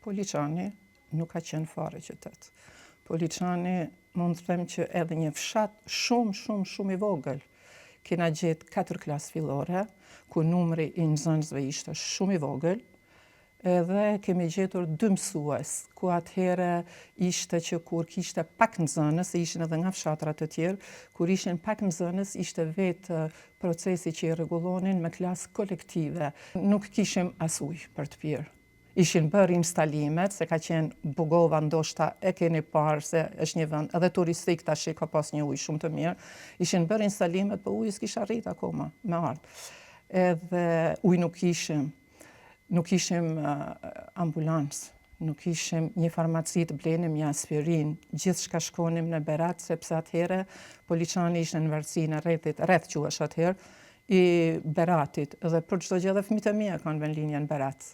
Poliçani nuk ka qenë fare qytet. Poliçani mund të them që edhe një fshat shumë i vogël. Kena gjetë 4 klasë fillore, ku numri i nxënësve ishte shumë i vogël, edhe kemi gjetur 2 mësues, ku atëhere ishte që kur kishte pak nxënës, se ishin edhe nga fshatrat të tjerë, kur ishin pak nxënës, ishte vetë procesi që i rregullonin me klasë kolektive. Nuk kishim as ujë për të pirë. Ishin bërë instalimet, se ka qenë Bugova, ndoshta e keni parë se është një vend edhe turistik tash ka pas një ujë shumë të mirë. Ishin bërë instalimet, po uji s'kisha arrit akoma me ardhë. Edhe ujë nuk ishim ambulancë, nuk ishim një farmaci të blenim një aspirin, gjithçka shkonim në Berat, sepse atëhere Poliçani ishte në varësinë rreth quhesh atëherë, i Beratit, dhe për çdo gjë edhe fëmijët e mi e kanë vënë linjën Berat.